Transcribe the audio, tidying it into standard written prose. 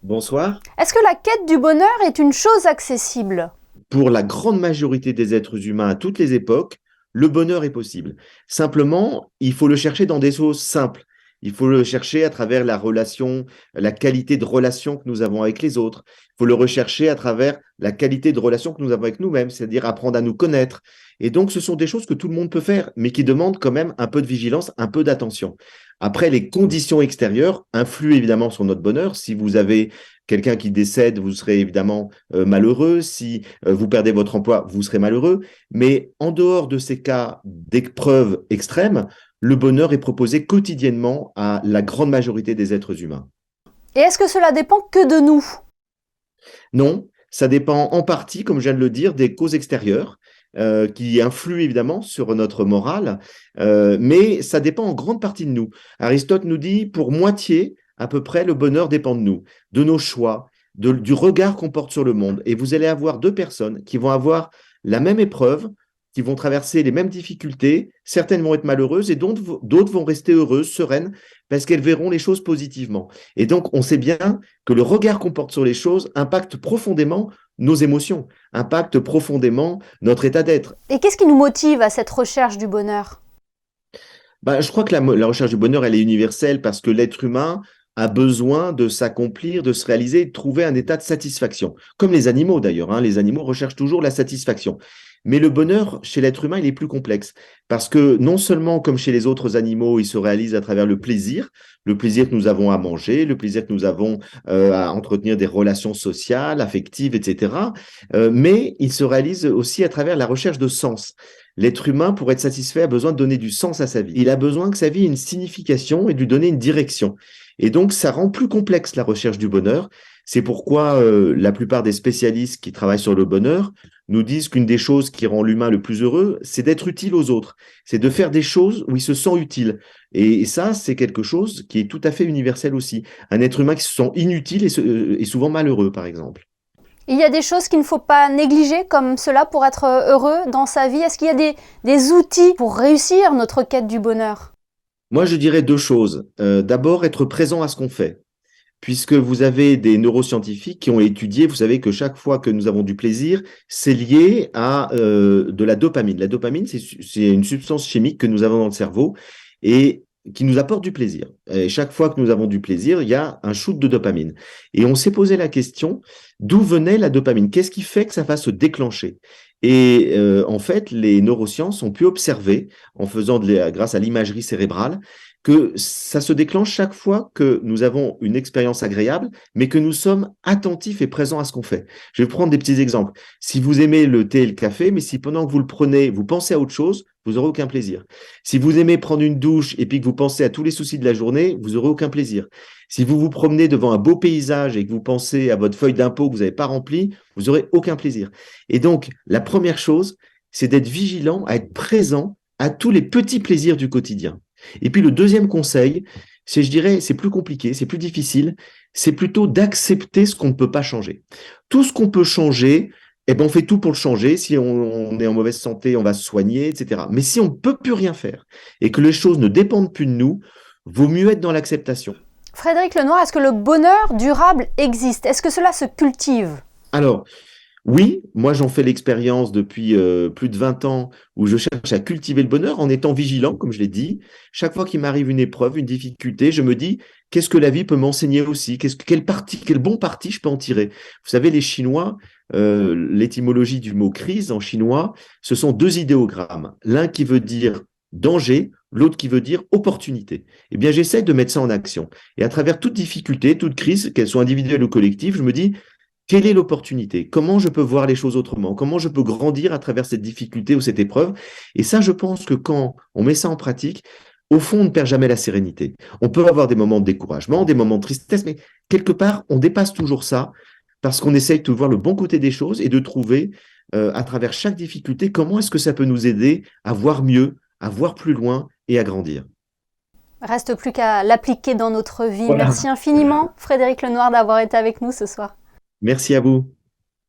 Bonsoir. Est-ce que la quête du bonheur est une chose accessible? Pour la grande majorité des êtres humains à toutes les époques, le bonheur est possible. Simplement, il faut le chercher dans des choses simples. Il faut le chercher à travers la relation, la qualité de relation que nous avons avec les autres. Il faut le rechercher à travers la qualité de relation que nous avons avec nous-mêmes, c'est-à-dire apprendre à nous connaître. Et donc, ce sont des choses que tout le monde peut faire, mais qui demandent quand même un peu de vigilance, un peu d'attention. Après, les conditions extérieures influent évidemment sur notre bonheur. Si vous avez quelqu'un qui décède, vous serez évidemment malheureux. Si vous perdez votre emploi, vous serez malheureux. Mais en dehors de ces cas d'épreuves extrêmes, le bonheur est proposé quotidiennement à la grande majorité des êtres humains. Et est-ce que cela dépend que de nous? Non, ça dépend en partie, comme je viens de le dire, des causes extérieures qui influent évidemment sur notre morale, mais ça dépend en grande partie de nous. Aristote nous dit, pour moitié, à peu près, le bonheur dépend de nos choix, du regard qu'on porte sur le monde. Et vous allez avoir deux personnes qui vont avoir la même épreuve, qui vont traverser les mêmes difficultés. Certaines vont être malheureuses et d'autres vont rester heureuses, sereines, parce qu'elles verront les choses positivement. Et donc, on sait bien que le regard qu'on porte sur les choses impacte profondément nos émotions, impacte profondément notre état d'être. Et qu'est-ce qui nous motive à cette recherche du bonheur? Je crois que la recherche du bonheur, elle est universelle parce que l'être humain a besoin de s'accomplir, de se réaliser, de trouver un état de satisfaction. Comme les animaux d'ailleurs, hein, les animaux recherchent toujours la satisfaction. Mais le bonheur, chez l'être humain, il est plus complexe. Parce que non seulement, comme chez les autres animaux, il se réalise à travers le plaisir que nous avons à manger, le plaisir que nous avons à entretenir des relations sociales, affectives, etc. Mais il se réalise aussi à travers la recherche de sens. L'être humain, pour être satisfait, a besoin de donner du sens à sa vie. Il a besoin que sa vie ait une signification et de lui donner une direction. Et donc, ça rend plus complexe la recherche du bonheur. C'est pourquoi la plupart des spécialistes qui travaillent sur le bonheur nous disent qu'une des choses qui rend l'humain le plus heureux, c'est d'être utile aux autres. C'est de faire des choses où il se sent utile. Et ça, c'est quelque chose qui est tout à fait universel aussi. Un être humain qui se sent inutile est souvent malheureux, par exemple. Il y a des choses qu'il ne faut pas négliger comme cela pour être heureux dans sa vie. Est-ce qu'il y a des outils pour réussir notre quête du bonheur? Moi, je dirais deux choses. D'abord, être présent à ce qu'on fait. Puisque vous avez des neuroscientifiques qui ont étudié, vous savez que chaque fois que nous avons du plaisir, c'est lié à de la dopamine. La dopamine, c'est une substance chimique que nous avons dans le cerveau et qui nous apporte du plaisir. Et chaque fois que nous avons du plaisir, il y a un shoot de dopamine. Et on s'est posé la question, d'où venait la dopamine? Qu'est-ce qui fait que ça va se déclencher? Et en fait, les neurosciences ont pu observer, grâce à l'imagerie cérébrale, que ça se déclenche chaque fois que nous avons une expérience agréable, mais que nous sommes attentifs et présents à ce qu'on fait. Je vais prendre des petits exemples. Si vous aimez le thé et le café, mais si pendant que vous le prenez, vous pensez à autre chose, vous n'aurez aucun plaisir. Si vous aimez prendre une douche et puis que vous pensez à tous les soucis de la journée, vous n'aurez aucun plaisir. Si vous vous promenez devant un beau paysage et que vous pensez à votre feuille d'impôt que vous n'avez pas remplie, vous n'aurez aucun plaisir. Et donc, la première chose, c'est d'être vigilant, à être présent à tous les petits plaisirs du quotidien. Et puis le deuxième conseil, c'est, je dirais, c'est plus compliqué, c'est plus difficile, c'est plutôt d'accepter ce qu'on ne peut pas changer. Tout ce qu'on peut changer, eh ben on fait tout pour le changer. Si on est en mauvaise santé, on va se soigner, etc. Mais si on ne peut plus rien faire et que les choses ne dépendent plus de nous, vaut mieux être dans l'acceptation. Frédéric Lenoir, est-ce que le bonheur durable existe? Est-ce que cela se cultive? Alors, oui, moi j'en fais l'expérience depuis plus de 20 ans où je cherche à cultiver le bonheur en étant vigilant, comme je l'ai dit. Chaque fois qu'il m'arrive une épreuve, une difficulté, je me dis qu'est-ce que la vie peut m'enseigner aussi, quel bon parti je peux en tirer. Vous savez, les Chinois, l'étymologie du mot crise en chinois, ce sont deux idéogrammes. L'un qui veut dire danger, l'autre qui veut dire opportunité. Eh bien, j'essaie de mettre ça en action. Et à travers toute difficulté, toute crise, qu'elle soit individuelle ou collective, je me dis quelle est l'opportunité? Comment je peux voir les choses autrement? Comment je peux grandir à travers cette difficulté ou cette épreuve? Et ça, je pense que quand on met ça en pratique, au fond, on ne perd jamais la sérénité. On peut avoir des moments de découragement, des moments de tristesse, mais quelque part, on dépasse toujours ça parce qu'on essaye de voir le bon côté des choses et de trouver, à travers chaque difficulté, comment est-ce que ça peut nous aider à voir mieux, à voir plus loin et à grandir. Reste plus qu'à l'appliquer dans notre vie. Voilà. Merci infiniment, Frédéric Lenoir, d'avoir été avec nous ce soir. Merci à vous.